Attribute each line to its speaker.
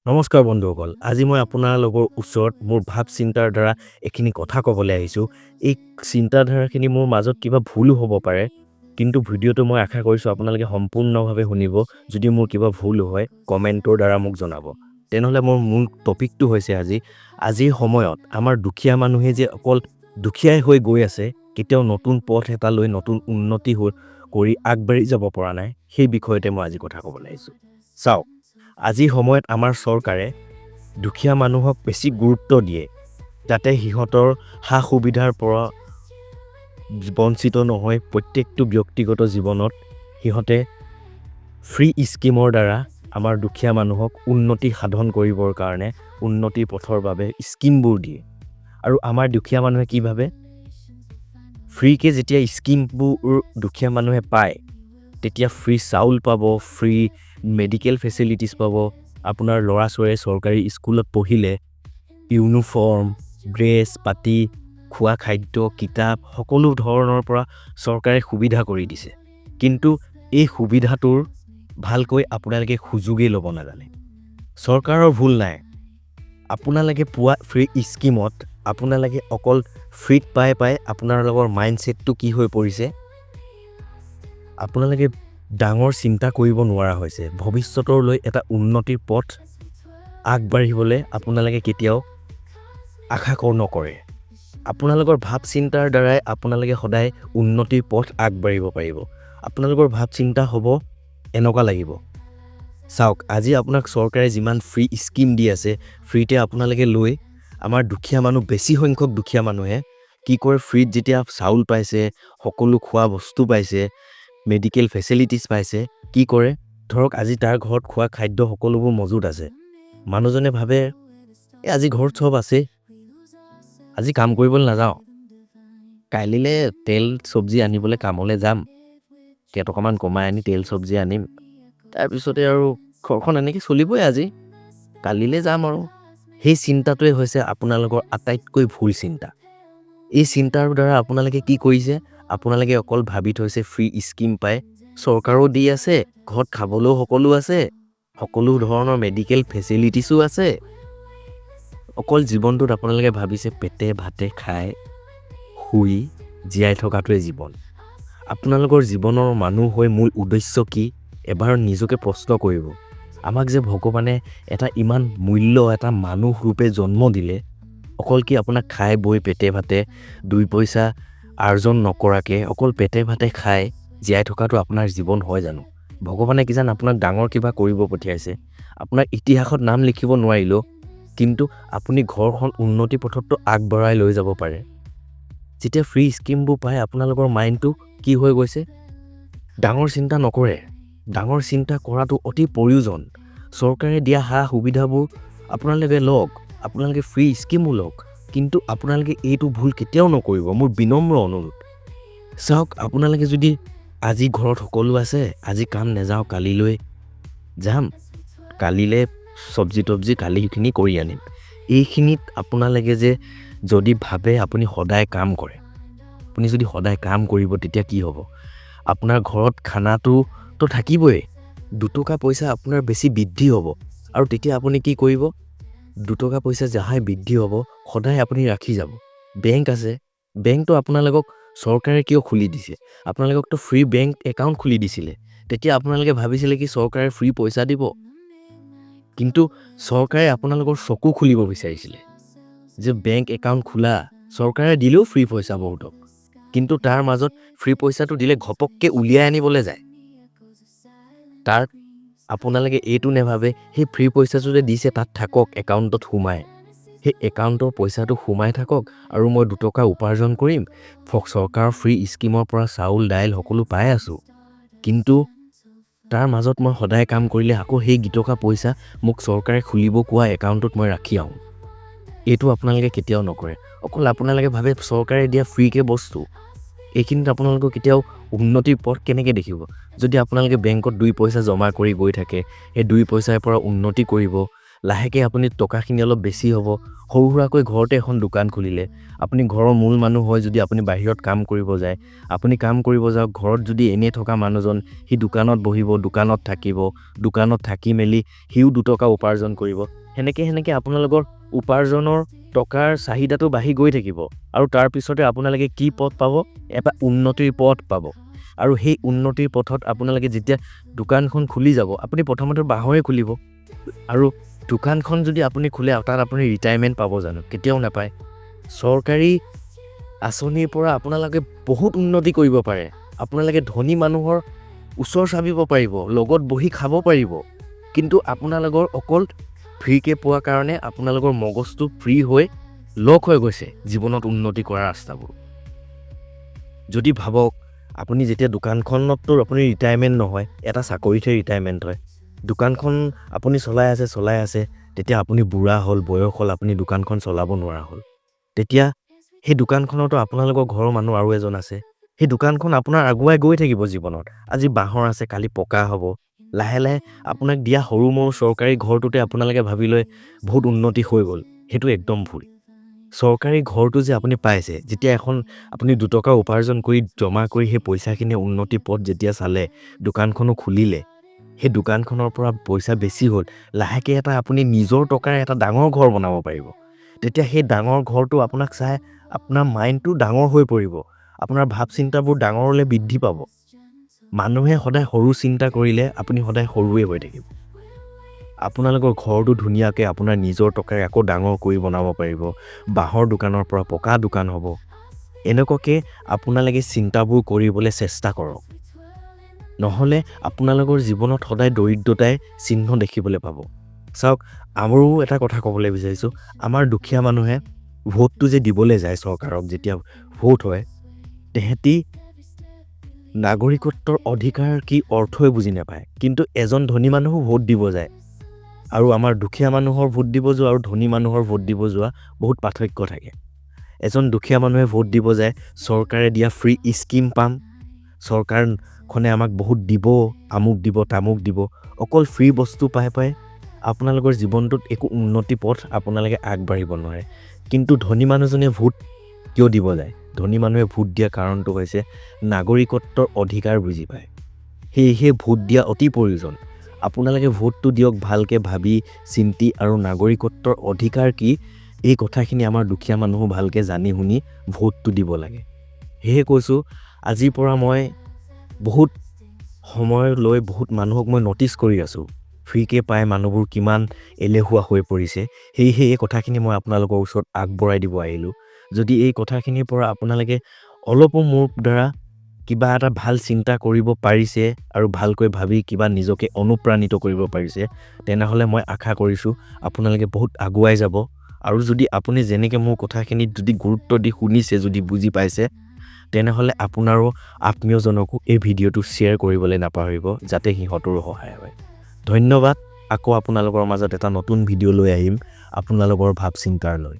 Speaker 1: নমস্কাৰ বন্ধুসকল, আজি মই আপোনালোকৰ ওচৰত মোৰ ভাৱ চিন্তাৰ দ্বাৰা এইখিনি কথা ক'বলৈ আহিছোঁ। এই চিন্তাধাৰাখিনি মোৰ মাজত কিবা ভুলো হ'ব পাৰে, কিন্তু ভিডিঅ'টো মই আশা কৰিছোঁ আপোনালোকে সম্পূৰ্ণভাৱে শুনিব। যদি মোৰ কিবা ভুল হয় কমেণ্টৰ দ্বাৰা মোক জনাব। তেনেহ'লে মোৰ মূল টপিকটো হৈছে আজিৰ সময়ত আমাৰ দুখীয়া মানুহে যে অকল দুখীয়াই হৈ গৈ আছে, কেতিয়াও নতুন পথ এটা লৈ নতুন উন্নতি কৰি আগবাঢ়ি যাব পৰা নাই, সেই বিষয়তে মই আজি কথা ক'বলৈ আহিছোঁ। চাওক, আজিৰ সময়ত আমাৰ চৰকাৰে দুখীয়া মানুহক বেছি গুৰুত্ব দিয়ে, যাতে সিহঁতৰ সা সুবিধাৰ পৰা বঞ্চিত নহয়। প্ৰত্যেকটো ব্যক্তিগত জীৱনত সিহঁতে ফ্ৰী স্কিমৰ দ্বাৰা আমাৰ দুখীয়া মানুহক উন্নতি সাধন কৰিবৰ কাৰণে উন্নতিৰ পথৰ বাবে স্কিমবোৰ দিয়ে। আৰু আমাৰ দুখীয়া মানুহে কি ভাবে, ফ্ৰীকৈ যেতিয়া স্কিমবোৰ দুখীয়া মানুহে পায়, তেতিয়া ফ্ৰী চাউল পাব, ফ্ৰী মেডিকেল ফেচিলিটিছ পাব। আপোনাৰ ল'ৰা ছোৱালীয়ে চৰকাৰী স্কুলত পঢ়িলে ইউনিফৰ্ম, ড্ৰেছ পাতি, খোৱা খাদ্য, কিতাপ সকলো ধৰণৰ পৰা চৰকাৰে সুবিধা কৰি দিছে। কিন্তু এই সুবিধাটোৰ ভালকৈ আপোনালোকে সুযোগেই ল'ব নাজানে। চৰকাৰৰ ভুল নাই, আপোনালোকে পোৱা ফ্ৰী স্কিমত আপোনালোকে অকল ফ্ৰীত পাই আপোনালোকৰ মাইণ্ডছেটটো কি হৈ পৰিছে, আপোনালোকে ডাঙৰ চিন্তা কৰিব নোৱাৰা হৈছে। ভৱিষ্যতলৈ এটা উন্নতিৰ পথ আগবাঢ়িবলৈ আপোনালোকে কেতিয়াও আশা নকৰে। আপোনালোকৰ ভাৱ চিন্তাৰ দ্বাৰাই আপোনালোকে সদায় উন্নতিৰ পথ আগবাঢ়িব পাৰিব। আপোনালোকৰ ভাৱ চিন্তা হ'ব এনেকুৱা লাগিব, চাওক আজি আপোনাক চৰকাৰে যিমান ফ্ৰী স্কিম দি আছে, ফ্ৰীতে আপোনালোকে লৈ আমাৰ দুখীয়া মানুহ, বেছি সংখ্যক দুখীয়া মানুহে কি কৰে, ফ্ৰীত যেতিয়া চাউল পাইছে, সকলো খোৱা বস্তু পাইছে, মেডিকেল ফেচিলিটিছ পাইছে, কি কৰে, ধৰক আজি তাৰ ঘৰত খোৱা খাদ্য সকলোবোৰ মজুত আছে। মানুহজনে ভাবে আজি ঘৰত চব আছে, আজি কাম কৰিবলৈ নাযাওঁ, কাইলৈ তেল চব্জি আনিবলৈ কামলৈ যাম, কেইটকামান কমাই আনি তেল চব্জি আনিম, তাৰপিছতে আৰু ঘৰখন এনেকৈ চলিবই, আজি কালিলৈ যাম আৰু। সেই চিন্তাটোৱে হৈছে আপোনালোকৰ আটাইতকৈ ভুল চিন্তা। এই চিন্তাৰ দ্বাৰা আপোনালোকে কি কৰিছে, আপোনালোকে অকল ভাবি থৈছে ফ্ৰী স্কিম পায়, চৰকাৰো দি আছে, ঘৰত খাবলৈও সকলো আছে, সকলো ধৰণৰ মেডিকেল ফেচিলিটিছো আছে। অকল জীৱনটোত আপোনালোকে ভাবিছে পেটে ভাতে খাই শুই জীয়াই থকাটোৱে জীৱন। আপোনালোকৰ জীৱনৰ মানুহ হৈ মূল উদ্দেশ্য কি, এবাৰ নিজকে প্ৰশ্ন কৰিব। আমাক যে ভগৱানে এটা ইমান মূল্য এটা মানুহ ৰূপে জন্ম দিলে, অকল কি আপোনাক খাই বৈ পেটে ভাতে দুই পইচা আৰ্জন নকৰাকৈ অকল পেটে ভাতে খাই জীয়াই থকাটো আপোনাৰ জীৱন হয় জানো? ভগৱানে কিজান আপোনাক ডাঙৰ কিবা কৰিব পঠিয়াইছে, আপোনাৰ ইতিহাসত নাম লিখিব নোৱাৰিলেও কিন্তু আপুনি ঘৰখন উন্নতি পথতটো আগবঢ়াই লৈ যাব পাৰে। যেতিয়া ফ্ৰী স্কিমবোৰ পায় আপোনালোকৰ মাইণ্ডটো কি হৈ গৈছে, ডাঙৰ চিন্তা নকৰে। ডাঙৰ চিন্তা কৰাটো অতি প্ৰয়োজন। চৰকাৰে দিয়া সা সুবিধাবোৰ আপোনালোকে লওক, আপোনালোকে ফ্ৰী স্কিমো লওক, কিন্তু আপোনালোকে এইটো ভুল কেতিয়াও নকৰিব, মোৰ বিনম্ৰ অনুৰোধ। চাওক, আপোনালোকে যদি আজি ঘৰত সকলো আছে, আজি কাম নাযাওঁ, কালিলৈ যাম, কালিলৈ চব্জি তব্জি কালিখিনি কৰি আনিম, এইখিনিত আপোনালোকে যে যদি ভাবে আপুনি সদায় কাম কৰে, আপুনি যদি সদায় কাম কৰিব, তেতিয়া কি হ'ব, আপোনাৰ ঘৰত খানাটোতো থাকিবই, দুটকা পইচা আপোনাৰ বেছি বৃদ্ধি হ'ব। আৰু তেতিয়া আপুনি কি কৰিব, দুটকা পইচা যাহাই বৃদ্ধি হ'ব সদায় আপুনি ৰাখি যাব। বেংক আছে, বেংকটো আপোনালোকক চৰকাৰে কিয় খুলি দিছে, আপোনালোককতো ফ্ৰী বেংক একাউণ্ট খুলি দিছিলে, তেতিয়া আপোনালোকে ভাবিছিলে কি চৰকাৰে ফ্ৰী পইচা দিব, কিন্তু চৰকাৰে আপোনালোকৰ চকু খুলিব বিচাৰিছিলে যে বেংক একাউণ্ট খোলা, চৰকাৰে দিলেও ফ্ৰী পইচা বহুতক, কিন্তু তাৰ মাজত ফ্ৰী পইচাটো দিলে ঘপককৈ উলিয়াই আনিবলৈ যায়। তাৰ আপোনালোকে এইটো নেভাবে সেই ফ্ৰী পইচাটো যে দিছে তাত থাকক, একাউণ্টত সোমাই, সেই একাউণ্টৰ পইচাটো সোমাই থাকক আৰু মই দুটকা উপাৰ্জন কৰিম, চৰকাৰৰ ফ্ৰী স্কিমৰ পৰা চাউল দাইল সকলো পাই আছোঁ, কিন্তু তাৰ মাজত মই সদায় কাম কৰিলে আকৌ সেই গিটকা পইচা মোক চৰকাৰে খুলিব কোৱা একাউণ্টত মই ৰাখি আহোঁ। এইটো আপোনালোকে কেতিয়াও নকৰে। অকল আপোনালোকে ভাবে চৰকাৰে দিয়া ফ্ৰীকৈ বস্তু, এইখিনিত আপোনালোকে কেতিয়াও উন্নতিৰ পথ কেনেকৈ দেখিব? যদি আপোনালোকে বেংকত 2 পইচা জমা কৰি গৈ থাকে, সেই 2 পইচাৰ পৰা উন্নতি কৰিব, লাহেকৈ আপুনি টকাখিনি অলপ বেছি হ'ব, সৰু সুৰাকৈ ঘৰতে এখন দোকান খুলিলে, আপুনি ঘৰৰ মূল মানুহ হয় যদি আপুনি বাহিৰত কাম কৰিব যায়, আপুনি কাম কৰিব যাওক, ঘৰত যদি এনেই থকা মানুহজন সি দোকানত বহিব, দোকানত থাকিব, দোকানত থাকি মেলি সিও 2 টকা উপাৰ্জন কৰিব, সেনেকৈ আপোনালোকৰ উপাৰ্জনৰ টকাৰ চাহিদাটো বাঢ়ি গৈ থাকিব আৰু তাৰ পিছতে আপোনালোকে কি পথ পাব? এটা উন্নতিৰ পথ পাব। আৰু সেই উন্নতিৰ পথত আপোনালোকে যেতিয়া দোকানখন খুলি যাব, আপুনি প্ৰথমতে বাঁহৰে খুলিব আৰু দোকানখন যদি আপুনি খোলে তাত আপুনি ৰিটায়াৰমেণ্ট পাব জানো? কেতিয়াও নাপায়। চৰকাৰী আঁচনিৰ পৰা আপোনালোকে বহুত উন্নতি কৰিব পাৰে। আপোনালোকে ধনী মানুহৰ ওচৰ চাপিব পাৰিব, লগত বহি খাব পাৰিব, কিন্তু আপোনালোকৰ অকল ফ্ৰীকৈ পোৱাৰ কাৰণে আপোনালোকৰ মগজটো ফ্ৰী হৈ লক হৈ গৈছে জীৱনত উন্নতি কৰা ৰাস্তাবোৰ। যদি ভাবক আপুনি যেতিয়া দোকানখনততো আপুনি ৰিটায়াৰমেণ্ট নহয়, এটা চাকৰিতহে ৰিটায়াৰমেণ্ট হয়। দোকানখন আপুনি চলাই আছে, তেতিয়া আপুনি বুঢ়া হ'ল, বয়স হ'ল, আপুনি দোকানখন চলাব নোৱাৰা হ'ল। তেতিয়া সেই দোকানখনতো আপোনালোকৰ ঘৰৰ মানুহ আৰু এজন আছে। সেই দোকানখন আপোনাৰ আগুৱাই গৈ থাকিব জীৱনত। আজি বাঁহৰ আছে, কালি পকা হ'ব। লাহে লাহে আপোনাক দিয়া সৰু মৰু চৰকাৰী ঘৰটোতে আপোনালোকে ভাবি লয় বহুত উন্নতি হৈ গ'ল। সেইটো একদম ভুল। চৰকাৰী ঘৰটো যে আপুনি পাইছে, যেতিয়া আপুনি 2 টকা উপাৰ্জন কৰি জমা কৰি সেই পইচাখিনি উন্নতি পথ যেতিয়া চালে, দোকানখনো খুলিলে, সেই দোকানখনৰ পৰা পইচা বেছি হ'ল, লাহেকৈ আপুনি নিজৰ টকাৰে এটা ডাঙৰ ঘৰ বনাব পাৰিব। তেতিয়া সেই ডাঙৰ ঘৰটো আপোনাক চাই আপোনাৰ মাইণ্ডটো ডাঙৰ হৈ পৰিব, আপোনাৰ ভাৱ চিন্তাবোৰ ডাঙৰলৈ বৃদ্ধি পাব। মানুহে সদায় সৰু চিন্তা কৰিলে আপুনি সদায় সৰুৱে হৈ থাকিব। আপোনালোকৰ ঘৰটো ধুনীয়াকৈ আপোনাৰ নিজৰ টকাৰে আকৌ ডাঙৰ কৰি বনাব পাৰিব, বাঁহৰ দোকানৰ পৰা পকা দোকান হ'ব। এনেকুৱাকৈ আপোনালোকে চিন্তাবোৰ কৰিবলৈ চেষ্টা কৰক, নহ'লে আপোনালোকৰ জীৱনত সদায় দৰিদ্ৰতাই চিহ্ন দেখিবলৈ পাব। চাওক, আৰু এটা কথা ক'বলৈ বিচাৰিছোঁ, আমাৰ দুখীয়া মানুহে ভোটটো যে দিবলৈ যায় চৰকাৰক, যেতিয়া ভোট হয়, তেহেঁতি নাগৰিকত্বৰ অধিকাৰ কি অৰ্থই বুজি নাপায়। কিন্তু এজন ধনী মানুহো ভোট দিব যায়, আৰু আমাৰ দুখীয়া মানুহৰ ভোট দিব যোৱা আৰু ধনী মানুহৰ ভোট দিব যোৱা বহুত পাৰ্থক্য থাকে। এজন দুখীয়া মানুহে ভোট দিব যায়, চৰকাৰে দিয়া ফ্ৰী স্কিম পাম, চৰকাৰখনে আমাক বহুত দিব, আমুক দিব, তামুক দিব, অকল ফ্ৰী বস্তু পাই আপোনালোকৰ জীৱনটোত একো উন্নতি পথ আপোনালোকে আগবাঢ়িব নোৱাৰে। কিন্তু ধনী মানুহজনে ভোট কিয় দিব যায়? ধনী মানুহে ভোট দিয়া কাৰণটো হৈছে নাগৰিকত্বৰ অধিকাৰ বুজি পায়। সেয়েহে ভোট দিয়া অতি প্ৰয়োজন। আপোনালোকে ভোটটো দিয়ক ভালকৈ ভাবি চিন্তি, আৰু নাগৰিকত্বৰ অধিকাৰ কি এই কথাখিনি আমাৰ দুখীয়া মানুহো ভালকৈ জানি শুনি ভোটটো দিব লাগে। সেয়ে কৈছোঁ, আজিৰ পৰা মই বহুত সময় লৈ বহুত মানুহক মই ন'টিছ কৰি আছোঁ, ফ্ৰীকৈ পাই মানুহবোৰ কিমান এলেহুৱা হৈ পৰিছে। সেয়েহে এই কথাখিনি মই আপোনালোকৰ ওচৰত আগবঢ়াই দিব আহিলোঁ। যদি এই কথাখিনিৰ পৰা আপোনালোকে অলপো মোৰ দ্বাৰা কিবা এটা ভাল চিন্তা কৰিব পাৰিছে আৰু ভালকৈ ভাবি কিবা নিজকে অনুপ্ৰাণিত কৰিব পাৰিছে, তেনেহ'লে মই আশা কৰিছোঁ আপোনালোকে বহুত আগুৱাই যাব। আৰু যদি আপুনি যেনেকৈ মোৰ কথাখিনিত যদি গুৰুত্ব দি শুনিছে, যদি বুজি পাইছে, তেনেহ'লে আপোনাৰো আত্মীয়জনকো এই ভিডিঅ'টো শ্বেয়াৰ কৰিবলৈ নাপাহৰিব, যাতে সিহঁতৰো সহায় হয়। ধন্যবাদ। আকৌ আপোনালোকৰ মাজত এটা নতুন ভিডিঅ' লৈ আহিম আপোনালোকৰ ভাৱ চিন্তাৰ লৈ।